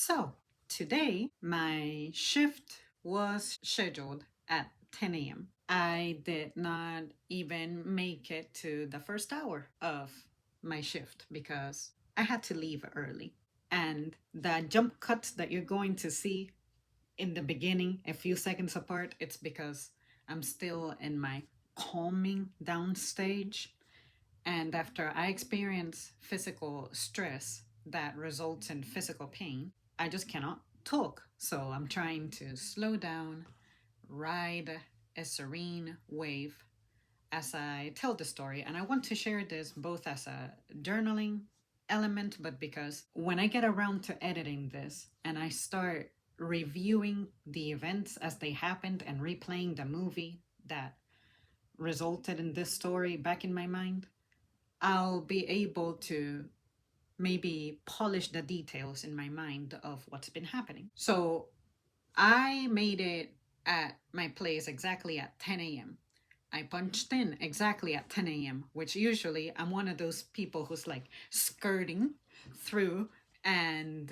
So, today my shift was scheduled at 10 a.m. I did not even make it to the first hour of my shift because I had to leave early. And the jump cuts that you're going to see in the beginning, a few seconds apart, it's because I'm still in my calming down stage. And after I experience physical stress that results in physical pain, I just cannot talk. So I'm trying to slow down, ride a serene wave as I tell the story. And I want to share this both as a journaling element, but because when I get around to editing this and I start reviewing the events as they happened and replaying the movie that resulted in this story back in my mind, I'll be able to maybe polish the details in my mind of what's been happening. So I made it at my place exactly at 10 a.m. I punched in exactly at 10 a.m., which usually I'm one of those people who's like skirting through and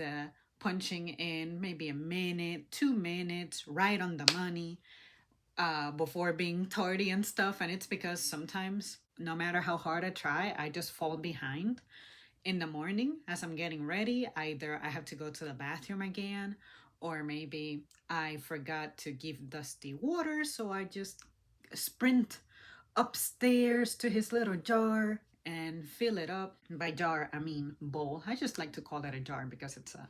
punching in maybe a minute, 2 minutes, right on the money before being tardy and stuff. And it's because sometimes, no matter how hard I try, I just fall behind in the morning as I'm getting ready. Either I have to go to the bathroom again, or maybe I forgot to give Dusty water, so I just sprint upstairs to his little jar and fill it up. By jar, I mean bowl. I just like to call it a jar because it's a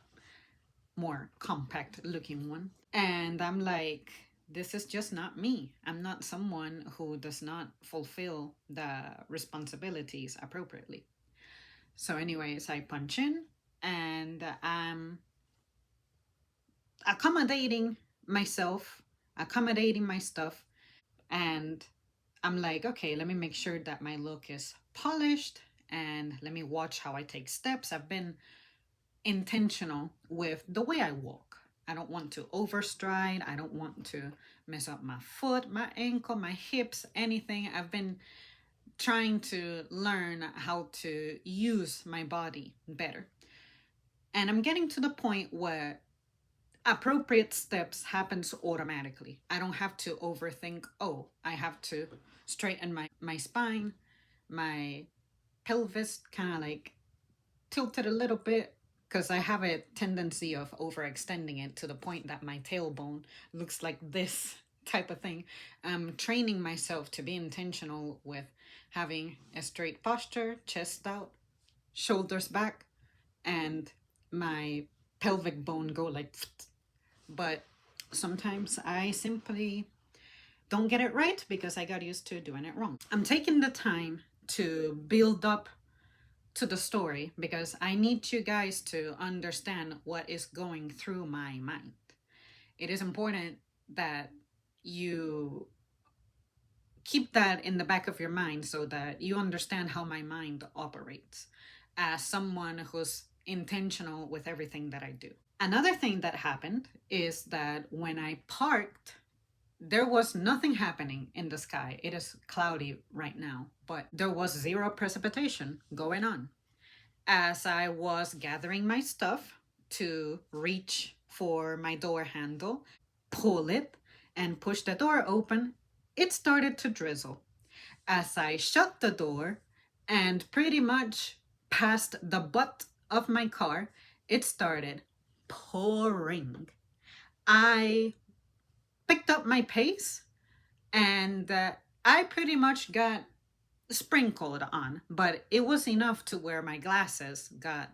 more compact looking one. And I'm like, this is just not me. I'm not someone who does not fulfill the responsibilities appropriately. So, anyways, I punch in and I'm accommodating myself, accommodating my stuff, and I'm like, okay, let me make sure that my look is polished and let me watch how I take steps. I've been intentional with the way I walk. I don't want to overstride. I don't want to mess up my foot, my ankle, my hips, anything. I've been trying to learn how to use my body better. And I'm getting to the point where appropriate steps happens automatically. I don't have to overthink, oh, I have to straighten my spine, my pelvis kind of like tilted a little bit because I have a tendency of overextending it to the point that my tailbone looks like this type of thing. I'm training myself to be intentional with having a straight posture, chest out, shoulders back, and my pelvic bone go like, but sometimes I simply don't get it right because I got used to doing it wrong. I'm taking the time to build up to the story because I need you guys to understand what is going through my mind. It is important that you keep that in the back of your mind so that you understand how my mind operates as someone who's intentional with everything that I do. Another thing that happened is that when I parked, there was nothing happening in the sky. It is cloudy right now, but there was zero precipitation going on. As I was gathering my stuff to reach for my door handle, pull it, and push the door open, it started to drizzle. As I shut the door and pretty much past the butt of my car, it started pouring. I picked up my pace and I pretty much got sprinkled on, but it was enough to where my glasses got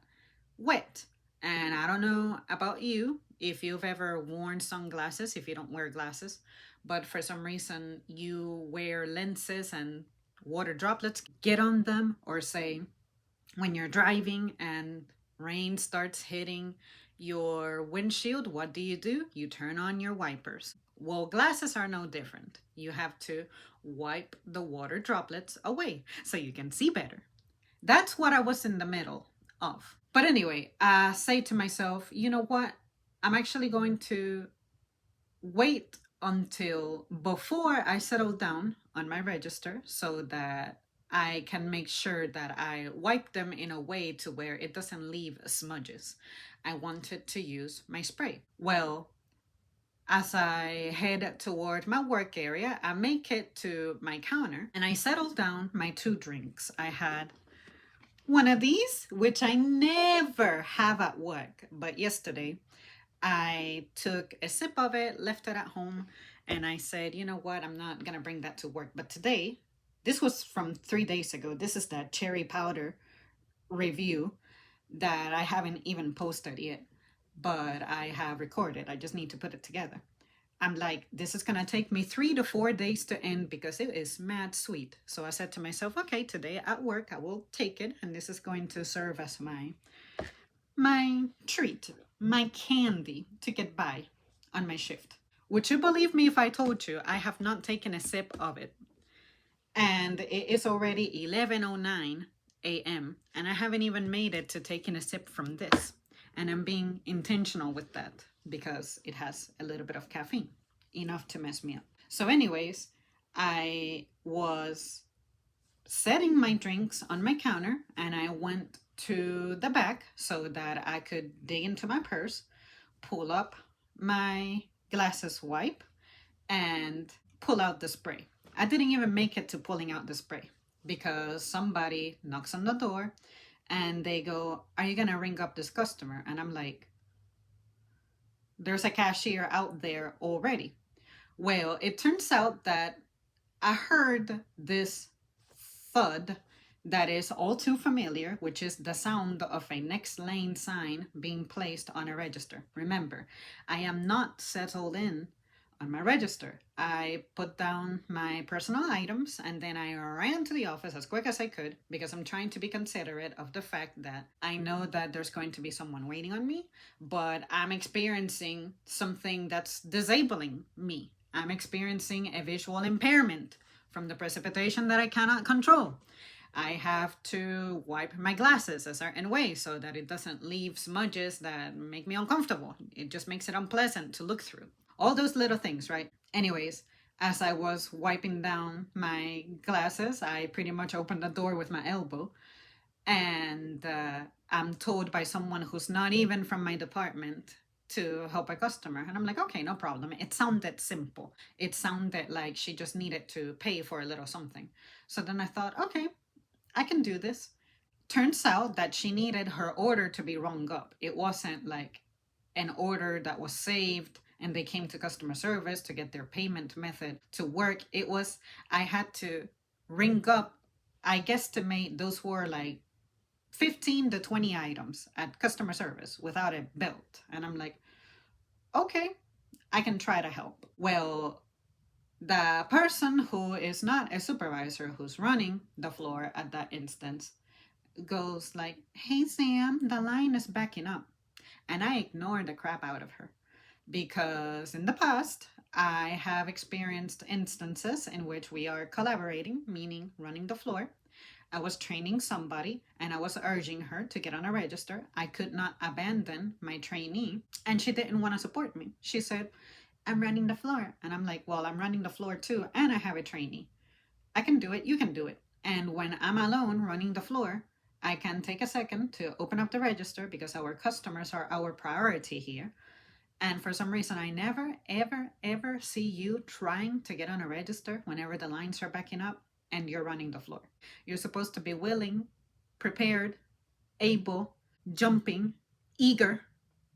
wet. And I don't know about you if you've ever worn sunglasses, if you don't wear glasses, but for some reason you wear lenses and water droplets get on them, or say when you're driving and rain starts hitting your windshield, what do? You turn on your wipers. Well, glasses are no different. You have to wipe the water droplets away so you can see better. That's what I was in the middle of. But anyway, I say to myself, you know what? I'm actually going to wait until before I settle down on my register so that I can make sure that I wipe them in a way to where it doesn't leave smudges. I wanted to use my spray. Well, as I head toward my work area, I make it to my counter and I settle down my two drinks. I had one of these, which I never have at work, but yesterday I took a sip of it, left it at home, and I said, you know what, I'm not gonna bring that to work. But today, this was from 3 days ago. This is that cherry powder review that I haven't even posted yet, but I have recorded. I just need to put it together. I'm like, this is gonna take me 3 to 4 days to end because it is mad sweet. So I said to myself, okay, today at work I will take it, and this is going to serve as my treat, my candy to get by on my shift. Would you believe me if I told you I have not taken a sip of it? And it is already 11:09 a.m. and I haven't even made it to taking a sip from this. And I'm being intentional with that because it has a little bit of caffeine, enough to mess me up. So, anyways, I was setting my drinks on my counter and I went to the back so that I could dig into my purse, pull up my glasses wipe, and pull out the spray. I didn't even make it to pulling out the spray because somebody knocks on the door and they go, are you going to ring up this customer? And I'm like, there's a cashier out there already. Well, it turns out that I heard this thud that is all too familiar, which is the sound of a next lane sign being placed on a register. Remember, I am not settled in on my register. I put down my personal items and then I ran to the office as quick as I could because I'm trying to be considerate of the fact that I know that there's going to be someone waiting on me, but I'm experiencing something that's disabling me. I'm experiencing a visual impairment from the precipitation that I cannot control. I have to wipe my glasses a certain way so that it doesn't leave smudges that make me uncomfortable. It just makes it unpleasant to look through. All those little things, right? Anyways, as I was wiping down my glasses, I pretty much opened the door with my elbow. And I'm told by someone who's not even from my department to help a customer. And I'm like, okay, no problem. It sounded simple. It sounded like she just needed to pay for a little something. So then I thought, okay, I can do this. Turns out that she needed her order to be rung up. It wasn't like an order that was saved and they came to customer service to get their payment method to work. It was, I had to ring up, I guesstimate those were like 15 to 20 items at customer service without a belt. And I'm like, okay, I can try to help. Well, the person who is not a supervisor who's running the floor at that instance goes like, hey Sam, the line is backing up. And I ignore the crap out of her because in the past I have experienced instances in which we are collaborating, meaning running the floor. I was training somebody and I was urging her to get on a register. I could not abandon my trainee and she didn't want to support me. She said, I'm running the floor. And I'm like, well, I'm running the floor too and I have a trainee. I can do it, you can do it. And when I'm alone running the floor, I can take a second to open up the register because our customers are our priority here. And for some reason, I never, ever, ever see you trying to get on a register whenever the lines are backing up and you're running the floor. You're supposed to be willing, prepared, able, jumping, eager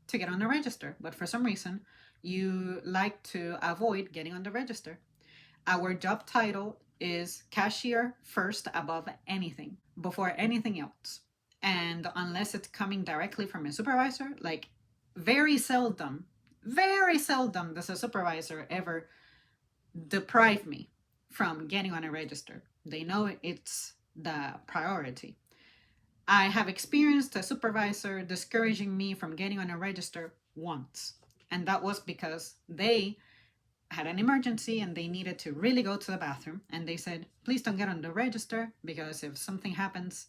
to get on the register. But for some reason, you like to avoid getting on the register. Our job title is cashier first above anything, before anything else. And unless it's coming directly from a supervisor, like very seldom does a supervisor ever deprive me from getting on a register. They know it's the priority. I have experienced a supervisor discouraging me from getting on a register once, and that was because they had an emergency and they needed to really go to the bathroom, and they said, please don't get on the register because if something happens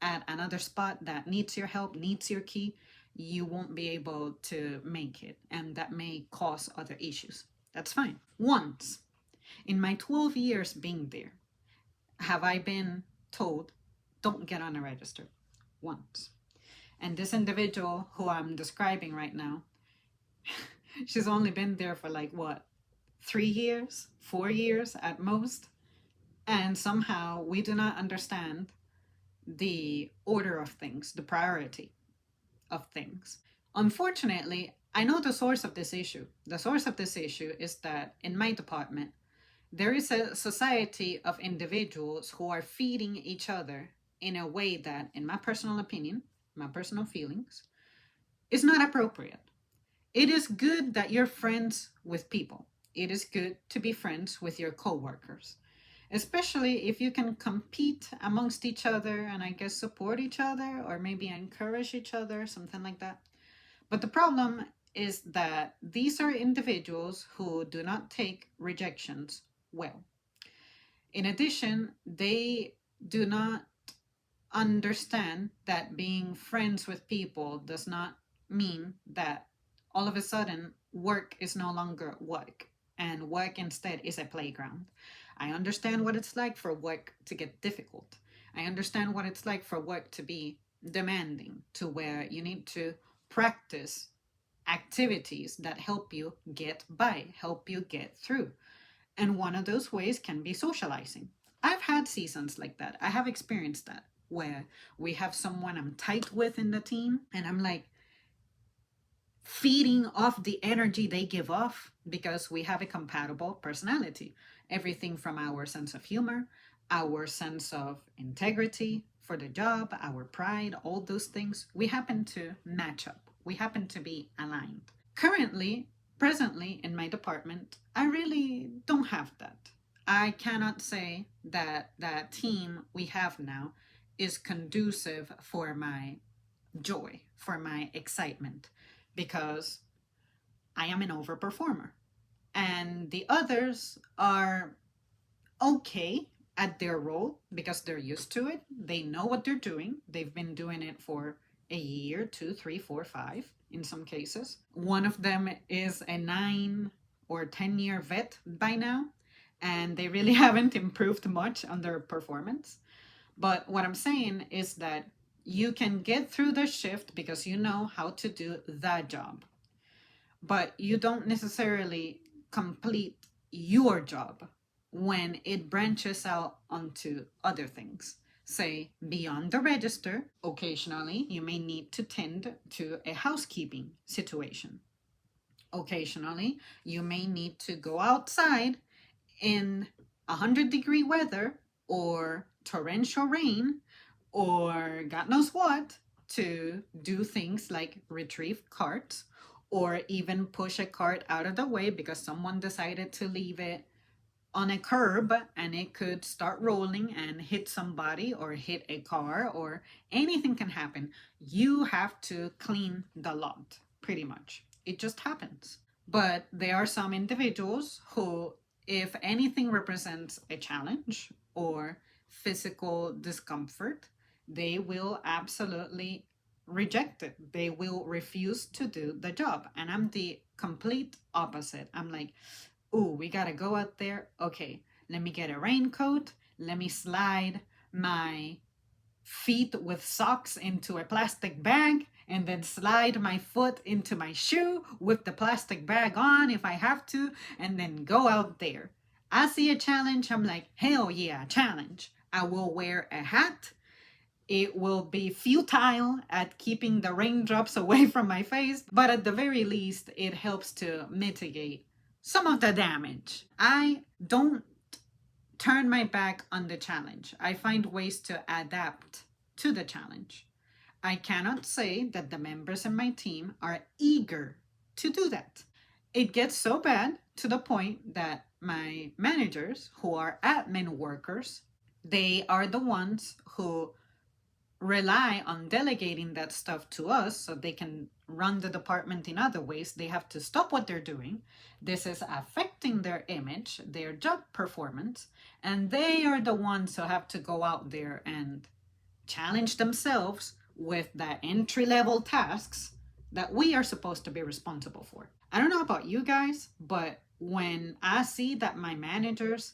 at another spot that needs your help, needs your key, you won't be able to make it, and that may cause other issues. That's fine. Once in my 12 years being there, have I been told, don't get on a register once. And this individual who I'm describing right now, she's only been there for like what, 3 years, 4 years at most. And somehow we do not understand the order of things, the priority of things. Unfortunately, I know the source of this issue. The source of this issue is that in my department, there is a society of individuals who are feeding each other in a way that, in my personal opinion, my personal feelings, is not appropriate. It is good that you're friends with people. It is good to be friends with your coworkers, especially if you can compete amongst each other and I guess support each other or maybe encourage each other, something like that. But the problem is that these are individuals who do not take rejections well. In addition, they do not understand that being friends with people does not mean that all of a sudden work is no longer work and work instead is a playground. I understand what it's like for work to get difficult. I understand what it's like for work to be demanding, to where you need to practice activities that help you get by, help you get through. And one of those ways can be socializing. I've had seasons like that. I have experienced that where we have someone I'm tight with in the team and I'm like feeding off the energy they give off because we have a compatible personality. Everything from our sense of humor, our sense of integrity for the job, our pride, all those things, we happen to match up. We happen to be aligned. Presently in my department, I really don't have that. I cannot say that that team we have now is conducive for my joy, for my excitement, because I am an overperformer. And the others are okay at their role because they're used to it. They know what they're doing. They've been doing it for a year, 2, 3, 4, 5 in some cases. One of them is a 9 or 10 year vet by now, and they really haven't improved much on their performance. But what I'm saying is that you can get through the shift because you know how to do that job, but you don't necessarily complete your job when it branches out onto other things. Say, beyond the register, occasionally you may need to tend to a housekeeping situation. Occasionally, you may need to go outside in 100-degree weather or torrential rain or God knows what to do things like retrieve carts or even push a cart out of the way because someone decided to leave it on a curb and it could start rolling and hit somebody or hit a car or anything can happen. You have to clean the lot, pretty much. It just happens. But there are some individuals who, if anything represents a challenge or physical discomfort, they will absolutely reject it. They will refuse to do the job. And I'm the complete opposite. I'm like, ooh, we gotta go out there. Okay, let me get a raincoat. Let me slide my feet with socks into a plastic bag and then slide my foot into my shoe with the plastic bag on if I have to, and then go out there. I see a challenge, I'm like, hell yeah, challenge. I will wear a hat. It will be futile at keeping the raindrops away from my face, but at the very least, it helps to mitigate some of the damage. I don't turn my back on the challenge. I find ways to adapt to the challenge. I cannot say that the members in my team are eager to do that. It gets so bad to the point that my managers, who are admin workers, they are the ones who rely on delegating that stuff to us so they can run the department in other ways. They have to stop what they're doing. This is affecting their image, their job performance, and they are the ones who have to go out there and challenge themselves with the entry-level tasks that we are supposed to be responsible for. I don't know about you guys, but when I see that my managers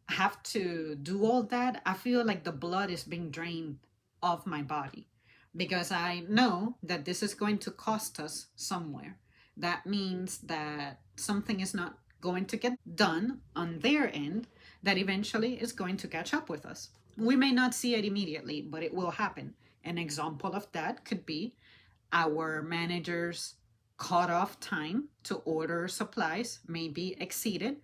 have to do all that, I feel like the blood is being drained of my body because I know that this is going to cost us somewhere. That means that something is not going to get done on their end that eventually is going to catch up with us. We may not see it immediately, but it will happen. An example of that could be our managers' cut off time to order supplies may be exceeded,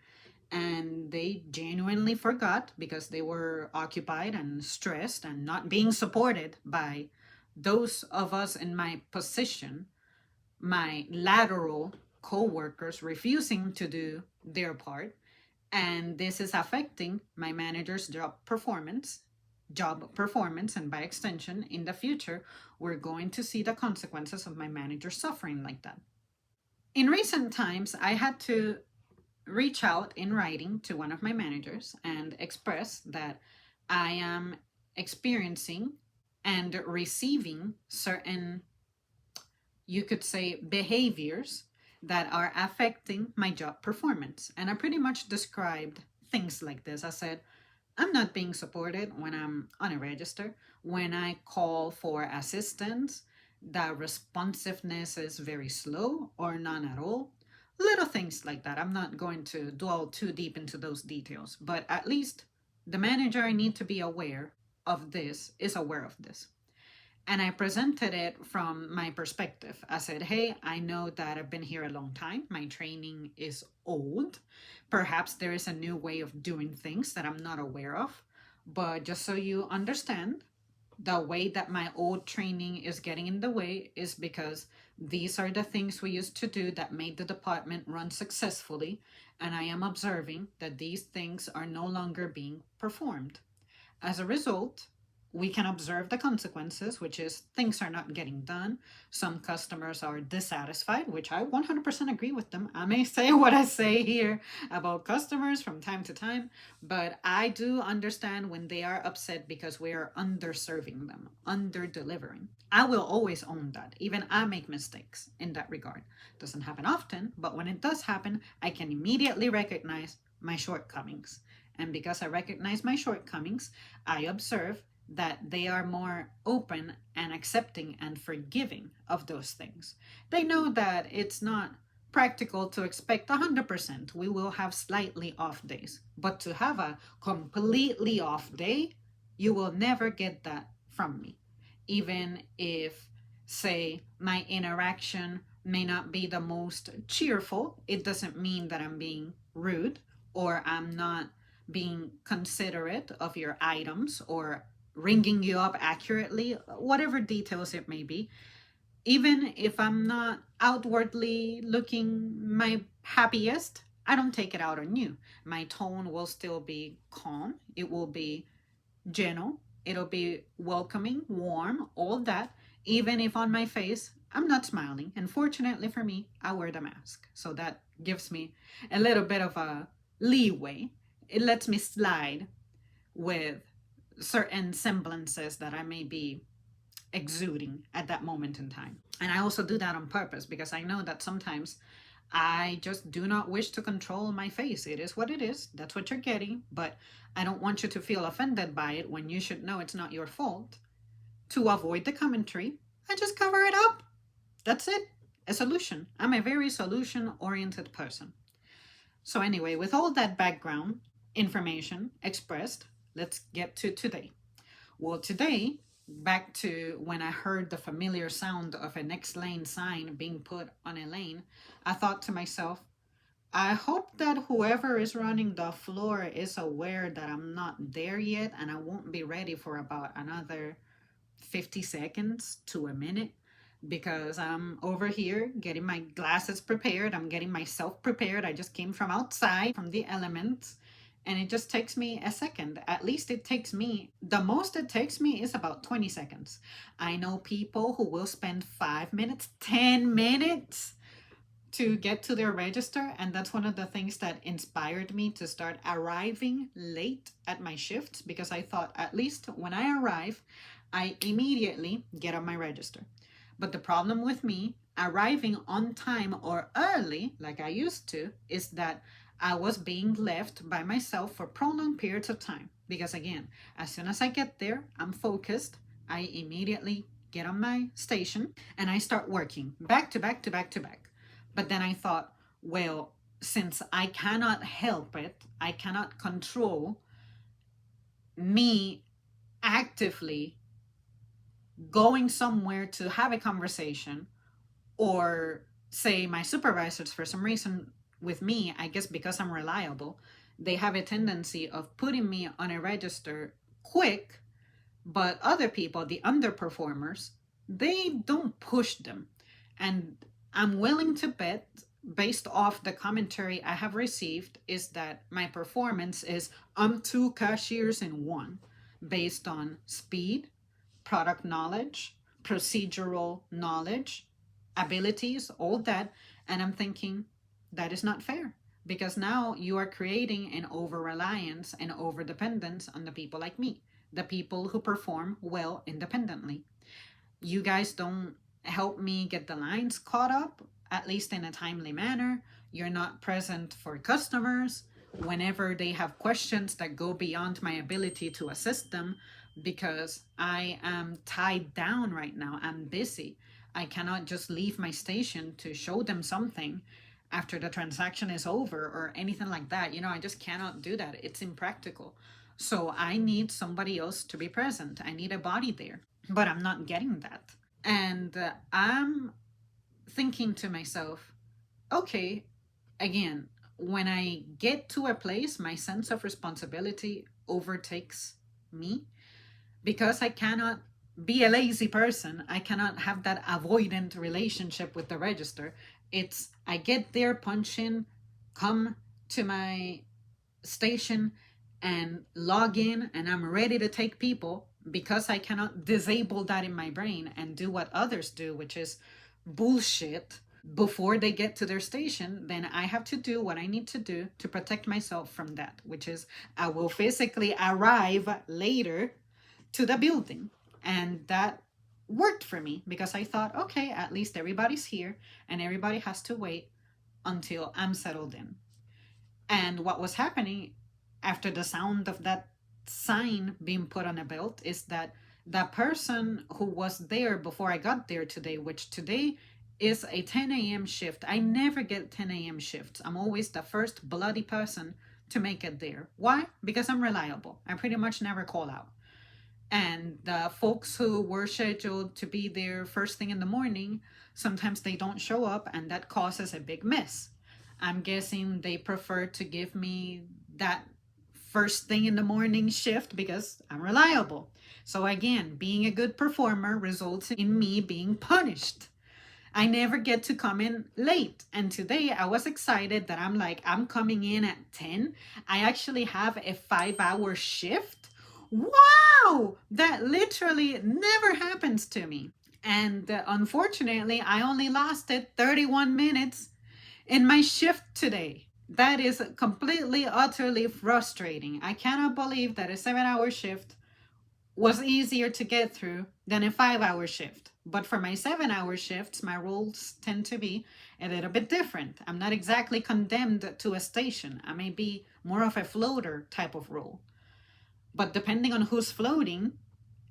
and they genuinely forgot because they were occupied and stressed and not being supported by those of us in my position, my lateral co-workers refusing to do their part, and this is affecting my manager's job performance, and by extension in the future we're going to see the consequences of my manager suffering like that. In recent times, I had to reach out in writing to one of my managers and express that I am experiencing and receiving certain, you could say, behaviors that are affecting my job performance. And I pretty much described things like this. I said, I'm not being supported when I'm on a register. When I call for assistance, the responsiveness is very slow or none at all. Little things like that. I'm not going to dwell too deep into those details, but at least the manager I need to be aware of this is aware of this. And I presented it from my perspective. I said, hey, I know that I've been here a long time. My training is old. Perhaps there is a new way of doing things that I'm not aware of. But just so you understand, the way that my old training is getting in the way is because these are the things we used to do that made the department run successfully. And I am observing that these things are no longer being performed. As a result, we can observe the consequences, which is things are not getting done. Some customers are dissatisfied, which I 100% agree with them. I may say what I say here about customers from time to time, but I do understand when they are upset because we are underserving them, under delivering. I will always own that. Even I make mistakes in that regard. Doesn't happen often, but when it does happen, I can immediately recognize my shortcomings. And because I recognize my shortcomings, I observe that they are more open and accepting and forgiving of those things. They know that it's not practical to expect 100%. We will have slightly off days. But to have a completely off day, you will never get that from me. Even if, say, my interaction may not be the most cheerful, it doesn't mean that I'm being rude or I'm not being considerate of your items or ringing you up accurately, whatever details it may be. Even if I'm not outwardly looking my happiest, I don't take it out on you. My tone will still be calm, it will be gentle, it'll be welcoming, warm, all that, even if on my face I'm not smiling. And fortunately for me, I wear the mask. So that gives me a little bit of a leeway. It lets me slide with certain semblances that I may be exuding at that moment in time. And I also do that on purpose because I know that sometimes I just do not wish to control my face. It is what it is. That's what you're getting. But I don't want you to feel offended by it when you should know it's not your fault. To avoid the commentary, I just cover it up. That's it. A solution. I'm a very solution-oriented person. So anyway, with all that background information expressed, let's get to today. Well, today, back to when I heard the familiar sound of a next lane sign being put on a lane, I thought to myself, I hope that whoever is running the floor is aware that I'm not there yet and I won't be ready for about another 50 seconds to a minute because I'm over here getting my glasses prepared. I'm getting myself prepared. I just came from outside from the elements and it just takes me a second. At least it takes me, the most it takes me is about 20 seconds. I know people who will spend 5 minutes, 10 minutes to get to their register. And that's one of the things that inspired me to start arriving late at my shifts because I thought at least when I arrive, I immediately get on my register. But the problem with me arriving on time or early, like I used to, is that I was being left by myself for prolonged periods of time. Because again, as soon as I get there, I'm focused. I immediately get on my station and I start working back to back to back to back. But then I thought, well, since I cannot help it, I cannot control me actively going somewhere to have a conversation, or say my supervisors for some reason with me, I guess because I'm reliable, they have a tendency of putting me on a register quick, but other people, the underperformers, they don't push them. And I'm willing to bet, based off the commentary I have received, is that my performance is I'm two cashiers in one, based on speed, product knowledge, procedural knowledge, abilities, all that. And I'm thinking that is not fair, because now you are creating an over reliance and over dependence on the people like me, the people who perform well independently. You guys don't help me get the lines caught up, at least in a timely manner. You're not present for customers whenever they have questions that go beyond my ability to assist them, because I am tied down right now. I'm busy. I cannot just leave my station to show them something after the transaction is over or anything like that. I just cannot do that. It's impractical. So I need somebody else to be present. I need a body there, but I'm not getting that. And I'm thinking to myself, okay, again, when I get to a place, my sense of responsibility overtakes me, because I cannot be a lazy person. I cannot have that avoidant relationship with the register. It's I get there, punch in, come to my station and log in, and I'm ready to take people, because I cannot disable that in my brain and do what others do, which is bullshit before they get to their station. Then I have to do what I need to do to protect myself from that, which is I will physically arrive later to the building. And that worked for me, because I thought, okay, at least everybody's here and everybody has to wait until I'm settled in. And what was happening after the sound of that sign being put on a belt is that the person who was there before I got there today, which today is a 10 a.m. shift. I never get 10 a.m. shifts. I'm always the first bloody person to make it there. Why? Because I'm reliable. I pretty much never call out. And the folks who were scheduled to be there first thing in the morning, sometimes they don't show up, and that causes a big mess. I'm guessing they prefer to give me that first thing in the morning shift because I'm reliable. So again, being a good performer results in me being punished. I never get to come in late. And today I was excited that I'm coming in at 10. I actually have a 5-hour shift. Wow! That literally never happens to me. And unfortunately, I only lasted 31 minutes in my shift today. That is completely, utterly frustrating. I cannot believe that a 7-hour shift was easier to get through than a 5-hour shift. But for my 7-hour shifts, my roles tend to be a little bit different. I'm not exactly condemned to a station. I may be more of a floater type of role. But depending on who's floating,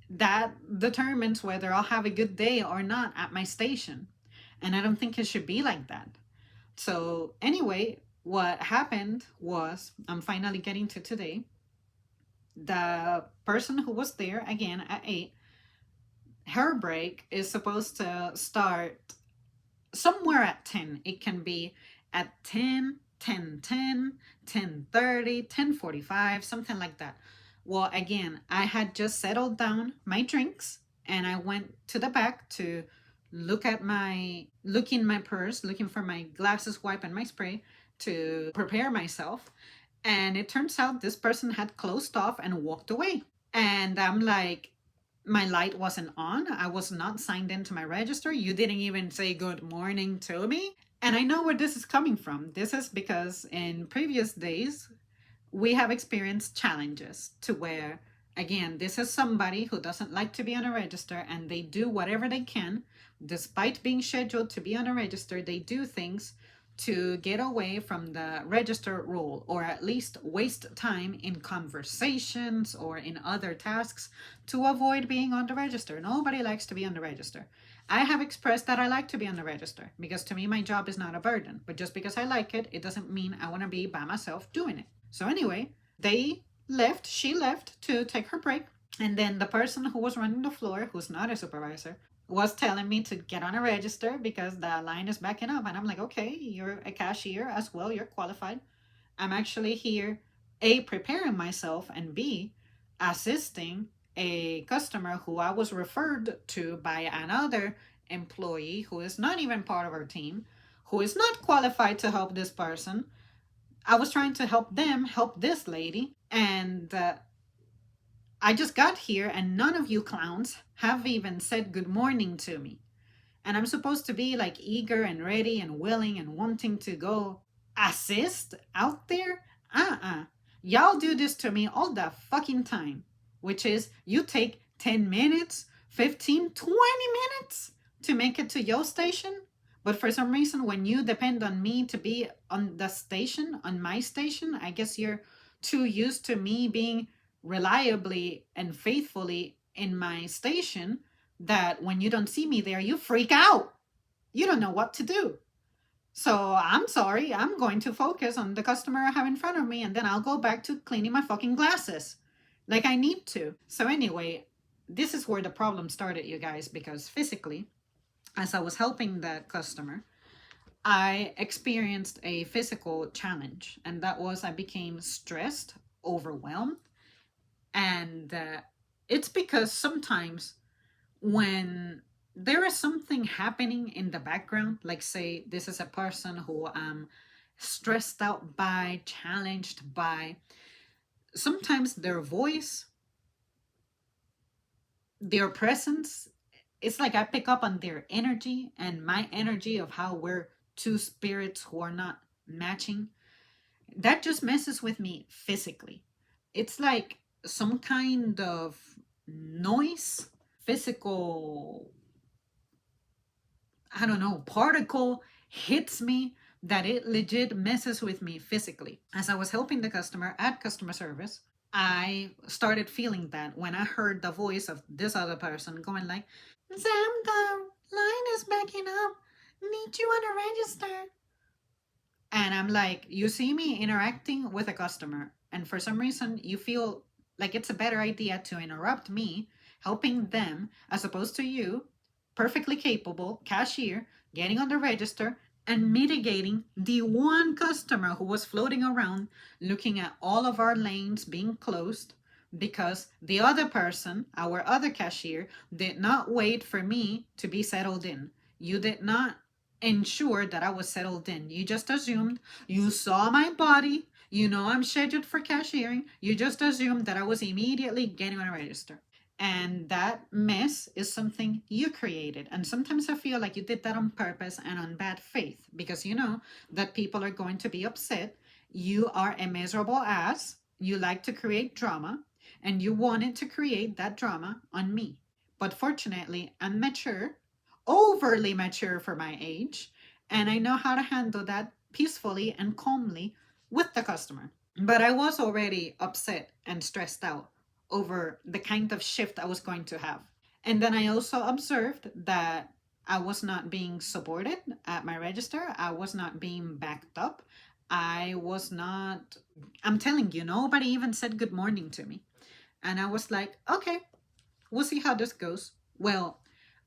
that determines whether I'll have a good day or not at my station. And I don't think it should be like that. So anyway, what happened was, I'm finally getting to today. The person who was there again at 8, her break is supposed to start somewhere at 10. It can be at 10, 10:10, 10:30, 10:45, something like that. Well, again, I had just settled down my drinks and I went to the back to look in my purse, looking for my glasses, wipe, and my spray to prepare myself. And it turns out this person had closed off and walked away. And I'm like, my light wasn't on. I was not signed into my register. You didn't even say good morning to me. And I know where this is coming from. This is because in previous days, we have experienced challenges to where, again, this is somebody who doesn't like to be on a register, and they do whatever they can, despite being scheduled to be on a register, they do things to get away from the register role, or at least waste time in conversations or in other tasks to avoid being on the register. Nobody likes to be on the register. I have expressed that I like to be on the register because to me my job is not a burden. But just because I like it, it doesn't mean I want to be by myself doing it. So anyway, she left to take her break. And then the person who was running the floor, who's not a supervisor, was telling me to get on a register because the line is backing up. And I'm like, okay, you're a cashier as well, you're qualified. I'm actually here, A, preparing myself, and B, assisting a customer who I was referred to by another employee who is not even part of our team, who is not qualified to help this person. I was trying to help them help this lady, and I just got here, and none of you clowns have even said good morning to me. And I'm supposed to be like eager and ready and willing and wanting to go assist out there? Y'all do this to me all the fucking time, which is you take 10 minutes, 15, 20 minutes to make it to your station. But for some reason, when you depend on me to be on the station, on my station, I guess you're too used to me being reliably and faithfully in my station that when you don't see me there, you freak out. You don't know what to do. So I'm sorry, I'm going to focus on the customer I have in front of me, and then I'll go back to cleaning my fucking glasses like I need to. So anyway, this is where the problem started, you guys, because physically, as I was helping the customer, I experienced a physical challenge, and that was I became stressed, overwhelmed, and it's because sometimes when there is something happening in the background, like say this is a person who I'm stressed out by, challenged by, sometimes their voice, their presence, it's like I pick up on their energy and my energy of how we're two spirits who are not matching. That just messes with me physically. It's like some kind of noise, physical, I don't know, particle hits me that it legit messes with me physically. As I was helping the customer at customer service, I started feeling that when I heard the voice of this other person going like, Sam, the line is backing up. Need you on a register. And I'm like, you see me interacting with a customer, and for some reason you feel like it's a better idea to interrupt me helping them as opposed to you, perfectly capable cashier, getting on the register and mitigating the one customer who was floating around looking at all of our lanes being closed because the other person, our other cashier, did not wait for me to be settled in. You did not ensure that I was settled in. You just assumed, you saw my body, you know I'm scheduled for cashiering, you just assumed that I was immediately getting on a register. And that mess is something you created. And sometimes I feel like you did that on purpose and on bad faith because you know that people are going to be upset. You are a miserable ass. You like to create drama and you wanted to create that drama on me. But fortunately, I'm mature, overly mature for my age, and I know how to handle that peacefully and calmly with the customer. But I was already upset and stressed out over the kind of shift I was going to have. And then I also observed that I was not being supported at my register. I was not being backed up. I was not, I'm telling you, nobody even said good morning to me. And I was like, okay, we'll see how this goes. Well,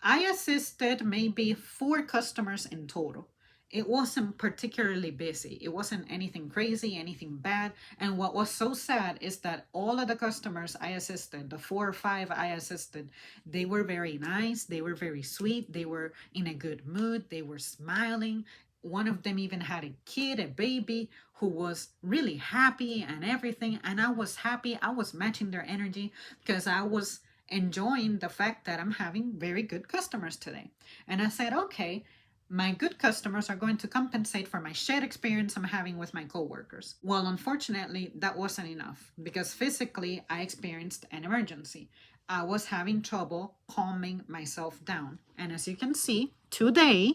I assisted maybe 4 customers in total. It wasn't particularly busy. It wasn't anything crazy, anything bad. And what was so sad is that all of the customers I assisted, the 4 or 5 I assisted, they were very nice. They were very sweet. They were in a good mood. They were smiling. One of them even had a kid, a baby, who was really happy and everything. And I was happy. I was matching their energy because I was enjoying the fact that I'm having very good customers today. And I said, okay, my good customers are going to compensate for my shit experience I'm having with my coworkers. Well, unfortunately, that wasn't enough because physically I experienced an emergency. I was having trouble calming myself down. And as you can see, today,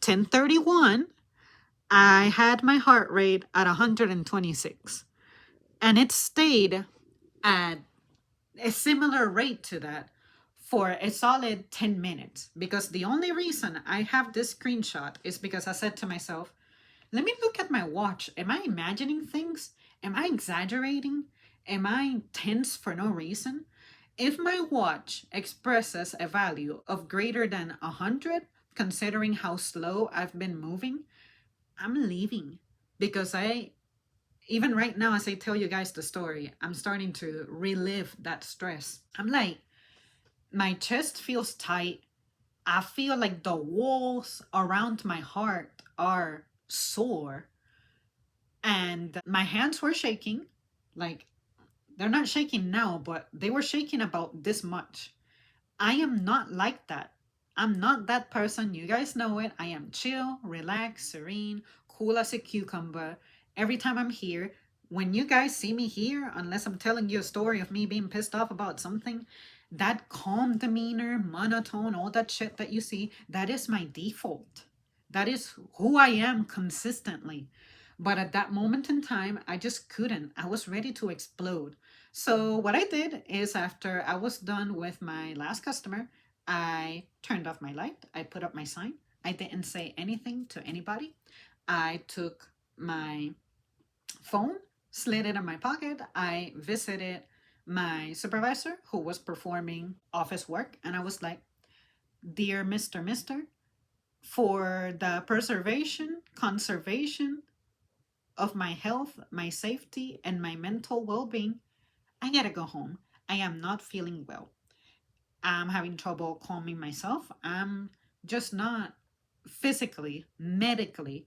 10:31, I had my heart rate at 126, and it stayed at a similar rate to that for a solid 10 minutes. Because the only reason I have this screenshot is because I said to myself, let me look at my watch. Am I imagining things? Am I exaggerating? Am I tense for no reason? If my watch expresses a value of greater than 100, considering how slow I've been moving, I'm leaving. Because even right now, as I tell you guys the story, I'm starting to relive that stress. I'm like, my chest feels tight. I feel like the walls around my heart are sore. And my hands were shaking. Like, they're not shaking now, but they were shaking about this much. I am not like that. I'm not that person. You guys know it. I am chill, relaxed, serene, cool as a cucumber. Every time I'm here, when you guys see me here, unless I'm telling you a story of me being pissed off about something, that calm demeanor, monotone, all that shit that you see, that is my default. That is who I am consistently. But at that moment in time, I just couldn't. I was ready to explode. So, what I did is, after I was done with my last customer, I turned off my light. I put up my sign. I didn't say anything to anybody. I took my phone, slid it in my pocket. I visited my supervisor who was performing office work, and I was like, Dear Mr. For the preservation, conservation of my health, my safety, and my mental well being, I gotta go home. I am not feeling well. I'm having trouble calming myself. I'm just not physically, medically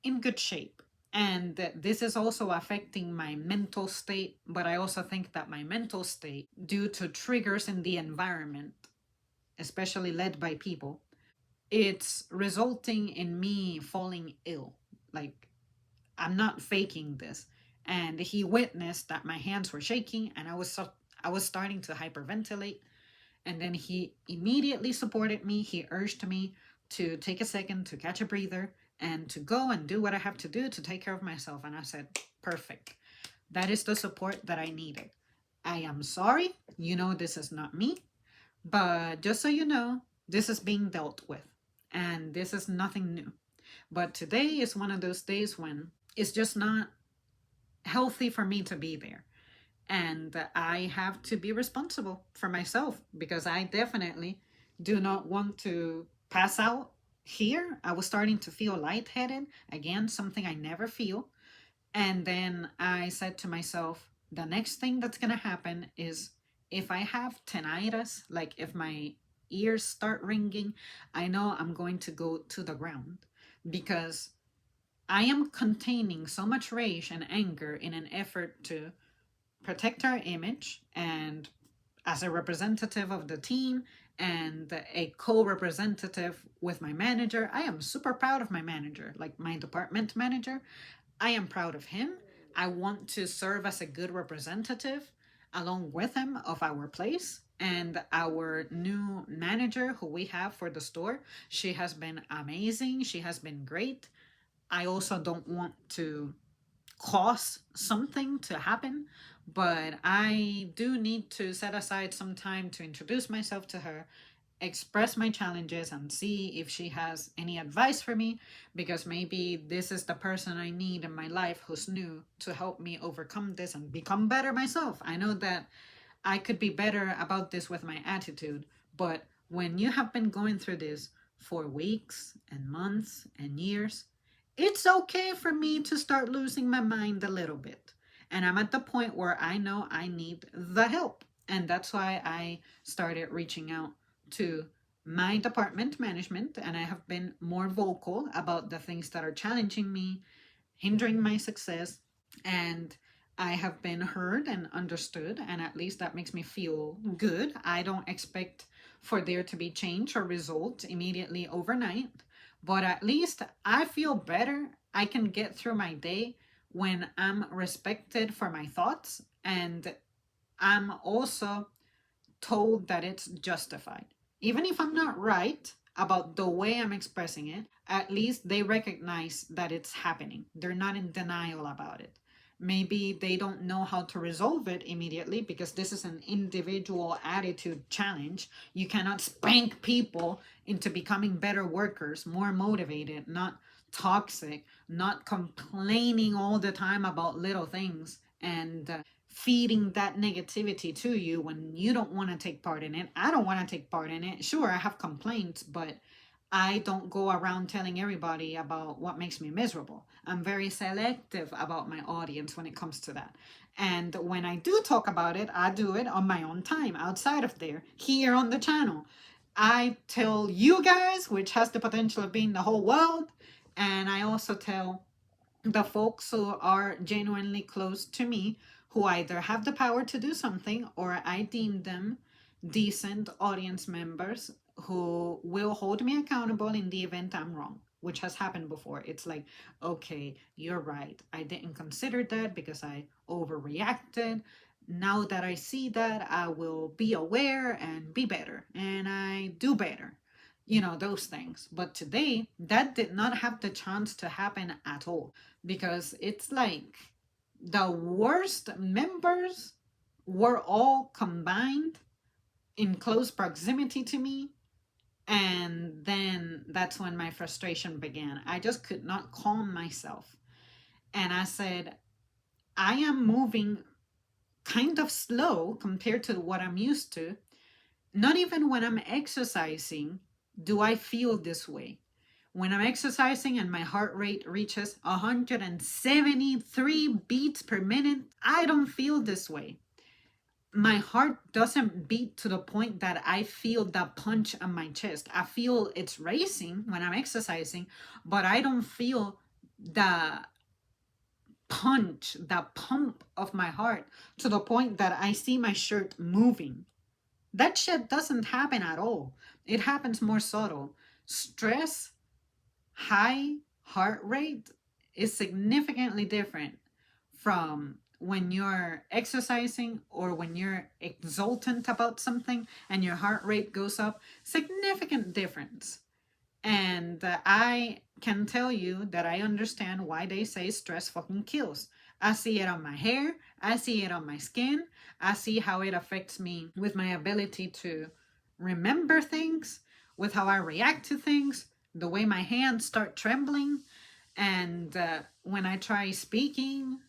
in good shape. And this is also affecting my mental state, but I also think that my mental state, due to triggers in the environment, especially led by people, it's resulting in me falling ill. Like, I'm not faking this. And he witnessed that my hands were shaking and I was starting to hyperventilate. And then he immediately supported me. He urged me to take a second to catch a breather and to go and do what I have to do to take care of myself. And I said, perfect. That is the support that I needed. I am sorry. You know, this is not me. But just so you know, this is being dealt with. And this is nothing new. But today is one of those days when it's just not healthy for me to be there. And I have to be responsible for myself because I definitely do not want to pass out here. I was starting to feel lightheaded, again, something I never feel. And then I said to myself, the next thing that's going to happen is if I have tinnitus, like if my ears start ringing, I know I'm going to go to the ground because I am containing so much rage and anger in an effort to protect our image and as a representative of the team and a co-representative with my manager. I am super proud of my manager, like my department manager. I am proud of him. I want to serve as a good representative along with him of our place. And our new manager who we have for the store, she has been amazing. She has been great. I also don't want to cause something to happen, but I do need to set aside some time to introduce myself to her, express my challenges, and see if she has any advice for me, because maybe this is the person I need in my life who's new to help me overcome this and become better myself. I know that I could be better about this with my attitude, but when you have been going through this for weeks and months and years, it's okay for me to start losing my mind a little bit. And I'm at the point where I know I need the help. And that's why I started reaching out to my department management, and I have been more vocal about the things that are challenging me, hindering my success, and I have been heard and understood, and at least that makes me feel good. I don't expect for there to be change or result immediately overnight, but at least I feel better. I can get through my day when I'm respected for my thoughts, and I'm also told that it's justified. Even if I'm not right, about the way I'm expressing it, at least they recognize that it's happening. They're not in denial about it. Maybe they don't know how to resolve it immediately because this is an individual attitude challenge. You cannot spank people into becoming better workers, more motivated, not toxic, not complaining all the time about little things and feeding that negativity to you when you don't want to take part in it. I don't want to take part in it. Sure, I have complaints, but I don't go around telling everybody about what makes me miserable. I'm very selective about my audience when it comes to that. And when I do talk about it, I do it on my own time outside of there, here on the channel. I tell you guys, which has the potential of being the whole world, and I also tell the folks who are genuinely close to me who either have the power to do something or I deem them decent audience members who will hold me accountable in the event I'm wrong, which has happened before. It's like, okay, you're right. I didn't consider that because I overreacted. Now that I see that, I will be aware and be better, and I do better. Those things. But today, that did not have the chance to happen at all because it's like the worst members were all combined in close proximity to me. And then that's when my frustration began. I just could not calm myself. And I said, I am moving kind of slow compared to what I'm used to. Not even when I'm exercising do I feel this way. When I'm exercising and my heart rate reaches 173 beats per minute, I don't feel this way. My heart doesn't beat to the point that I feel that punch on my chest. I feel it's racing when I'm exercising, but I don't feel the punch, the pump of my heart to the point that I see my shirt moving. That shit doesn't happen at all. It happens more subtle. Stress, high heart rate is significantly different from when you're exercising or when you're exultant about something and your heart rate goes up. Significant difference. And I can tell you that I understand why they say stress fucking kills. I see it on my hair. I see it on my skin. I see how it affects me with my ability to remember things, with how I react to things, the way my hands start trembling. And when I try speaking,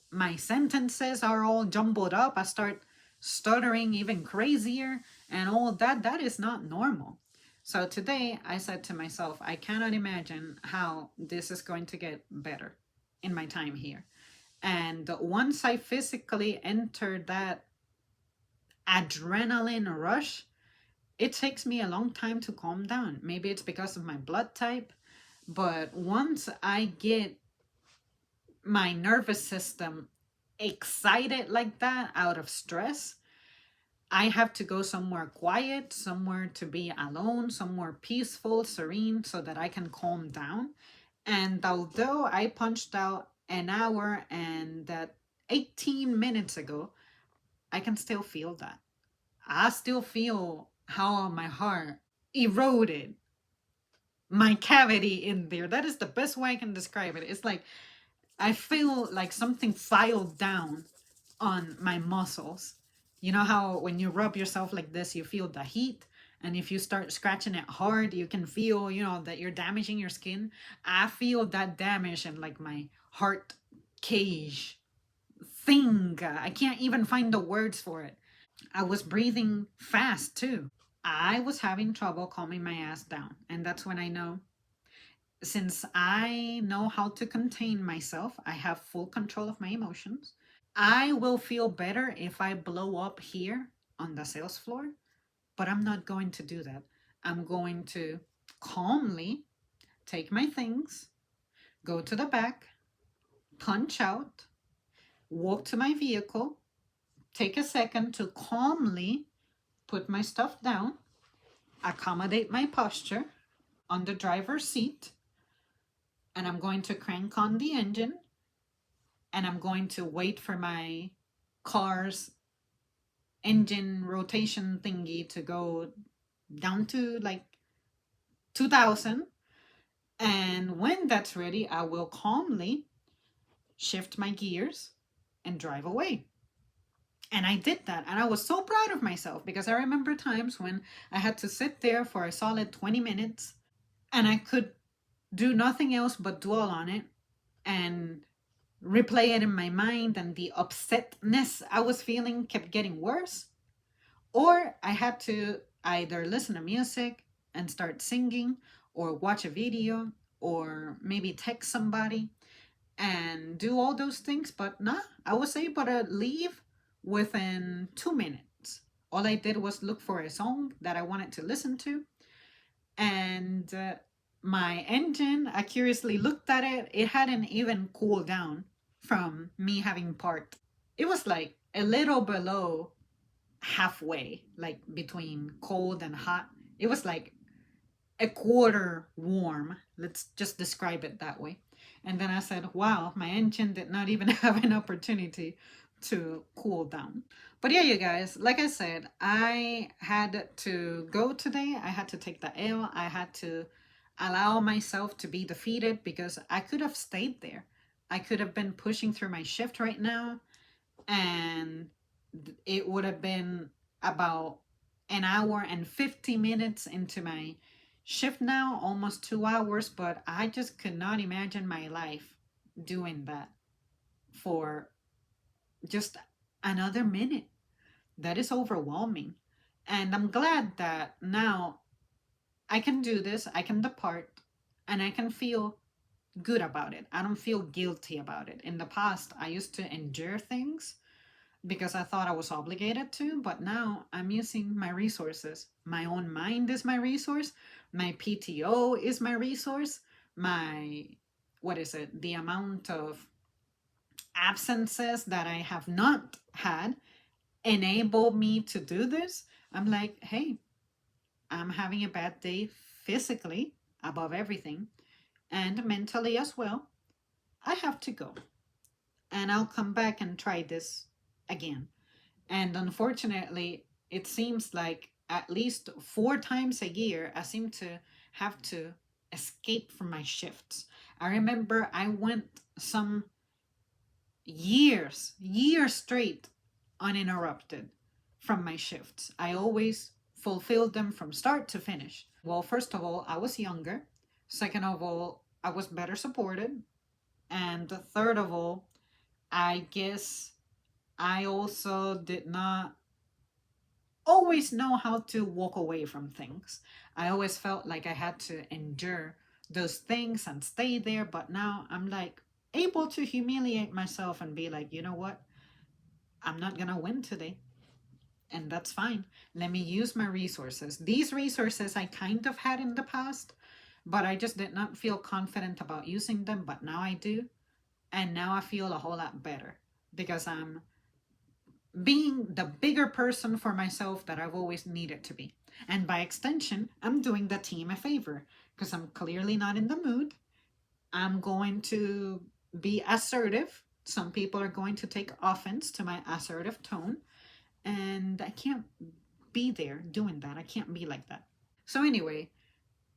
my sentences are all jumbled up. I start stuttering even crazier and all that. That is not normal. So today I said to myself, I cannot imagine how this is going to get better in my time here. And once I physically enter that adrenaline rush, it takes me a long time to calm down. Maybe it's because of my blood type, but once I get my nervous system excited like that out of stress, I have to go somewhere quiet, somewhere to be alone, somewhere peaceful, serene, so that I can calm down. And although I punched out an hour and 18 minutes ago, I can still feel that. I still feel how my heart eroded my cavity in there. That is the best way I can describe it. It's like I feel like something filed down on my muscles. You know how when you rub yourself like this, you feel the heat? And if you start scratching it hard, you can feel, that you're damaging your skin. I feel that damage in like my heart cage thing. I can't even find the words for it. I was breathing fast too. I was having trouble calming my ass down. And that's when I know, since I know how to contain myself, I have full control of my emotions. I will feel better if I blow up here on the sales floor, but I'm not going to do that. I'm going to calmly take my things, go to the back, punch out, walk to my vehicle, take a second to calmly put my stuff down, accommodate my posture on the driver's seat, and I'm going to crank on the engine, and I'm going to wait for my car's engine rotation thingy to go down to like 2000. And when that's ready, I will calmly shift my gears and drive away. And I did that. And I was so proud of myself because I remember times when I had to sit there for a solid 20 minutes and I could do nothing else but dwell on it and replay it in my mind. And the upsetness I was feeling kept getting worse. Or I had to either listen to music and start singing, or watch a video, or maybe text somebody and do all those things. But nah, I was able to leave within 2 minutes. All I did was look for a song that I wanted to listen to, and my engine, I curiously looked at it. It hadn't even cooled down from me having parked. It was like a little below halfway, like between cold and hot. It was like a quarter warm. Let's just describe it that way. And then I said, wow, my engine did not even have an opportunity to cool down. But yeah, you guys, like I said, I had to go today. I had to take the L. I had to allow myself to be defeated because I could have stayed there. I could have been pushing through my shift right now, and it would have been about an hour and 50 minutes into my shift now, almost 2 hours, but I just could not imagine my life doing that for just another minute. That is overwhelming. And I'm glad that now I can do this, I can depart, and I can feel good about it. I don't feel guilty about it. In the past, I used to endure things because I thought I was obligated to, but now I'm using my resources. My own mind is my resource. My PTO is my resource. My, what is it? The amount of absences that I have not had enable me to do this. I'm like, hey, I'm having a bad day physically above everything and mentally as well. I have to go and I'll come back and try this again. And unfortunately, it seems like at least 4 times a year, I seem to have to escape from my shifts. I remember I went some years straight uninterrupted from my shifts. I always fulfilled them from start to finish. Well, first of all, I was younger. Second of all, I was better supported. And third of all, I guess I also did not always know how to walk away from things. I always felt like I had to endure those things and stay there. But now I'm like able to humiliate myself and be like, you know what? I'm not going to win today. And that's fine. Let me use my resources. These resources I kind of had in the past, but I just did not feel confident about using them. But now I do. And now I feel a whole lot better because I'm being the bigger person for myself that I've always needed to be. And by extension, I'm doing the team a favor because I'm clearly not in the mood. I'm going to be assertive. Some people are going to take offense to my assertive tone, and I can't be there doing that. I can't be like that. So, anyway,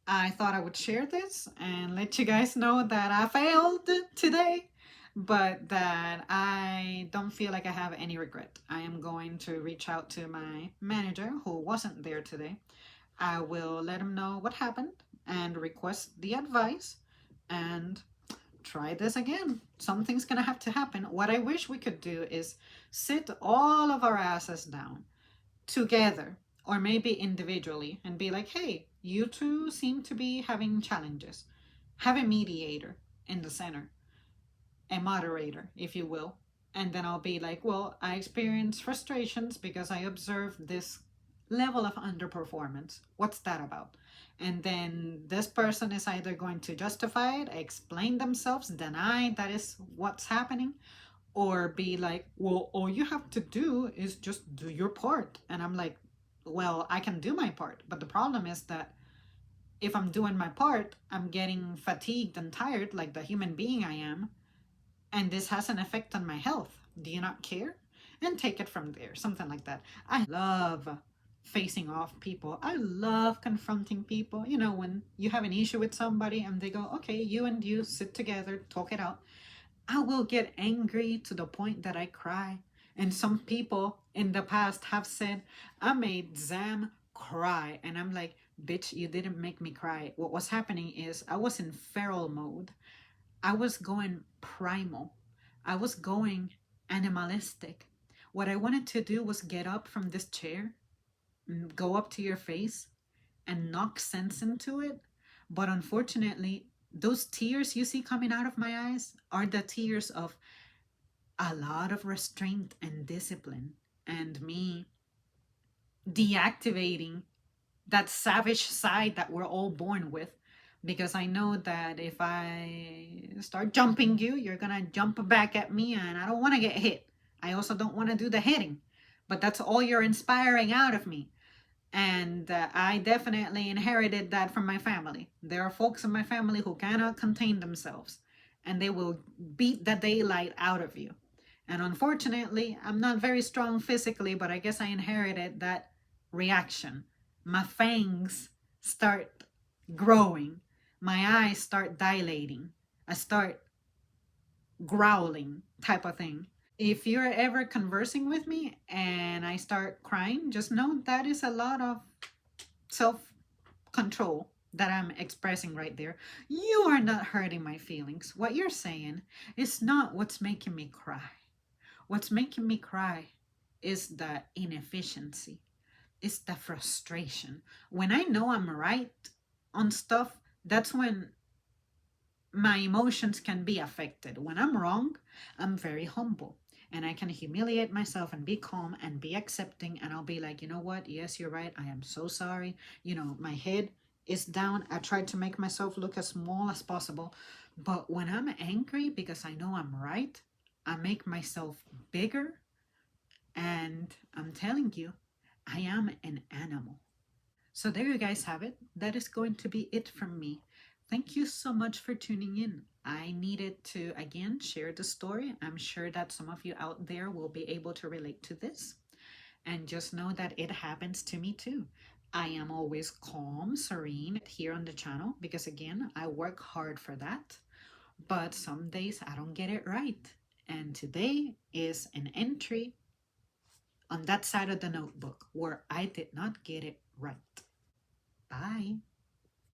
I thought I would share this and let you guys know that I failed today, but that I don't feel like I have any regret. I am going to reach out to my manager who wasn't there today. I will let him know what happened and request the advice and try this again. Something's gonna have to happen. What I wish we could do is sit all of our asses down together or maybe individually and be like, hey, you two seem to be having challenges. Have a mediator in the center, a moderator, if you will. And then I'll be like, well, I experience frustrations because I observed this level of underperformance. What's that about? And then this person is either going to justify it, explain themselves, deny that is what's happening, or be like, well, all you have to do is just do your part. And I'm like, well, I can do my part. But the problem is that if I'm doing my part, I'm getting fatigued and tired like the human being I am. And this has an effect on my health. Do you not care? And take it from there, something like that. I love facing off people. I love confronting people. You know, when you have an issue with somebody and they go, okay, you and you sit together, talk it out. I will get angry to the point that I cry. And some people in the past have said, I made Zam cry. And I'm like, bitch, you didn't make me cry. What was happening is I was in feral mode. I was going primal. I was going animalistic. What I wanted to do was get up from this chair, go up to your face, and knock sense into it. But unfortunately, those tears you see coming out of my eyes are the tears of a lot of restraint and discipline, and me deactivating that savage side that we're all born with. Because I know that if I start jumping you, you're gonna jump back at me, and I don't want to get hit. I also don't want to do the hitting, but that's all you're inspiring out of me. And I definitely inherited that from my family. There are folks in my family who cannot contain themselves, and they will beat the daylight out of you. And unfortunately, I'm not very strong physically, but I guess I inherited that reaction. My fangs start growing, my eyes start dilating, I start growling, type of thing. If you're ever conversing with me and I start crying, just know that is a lot of self control that I'm expressing right there. You are not hurting my feelings. What you're saying is not what's making me cry. What's making me cry is the inefficiency, it's the frustration. When I know I'm right on stuff, that's when my emotions can be affected. When I'm wrong, I'm very humble and I can humiliate myself and be calm and be accepting. And I'll be like, you know what? Yes, you're right. I am so sorry. You know, my head is down. I try to make myself look as small as possible. But when I'm angry because I know I'm right, I make myself bigger. And I'm telling you, I am an animal. So there you guys have it. That is going to be it from me. Thank you so much for tuning in. I needed to again share the story. I'm sure that some of you out there will be able to relate to this. And just know that it happens to me too. I am always calm, serene here on the channel because again, I work hard for that. But some days I don't get it right. And today is an entry on that side of the notebook where I did not get it right. Bye.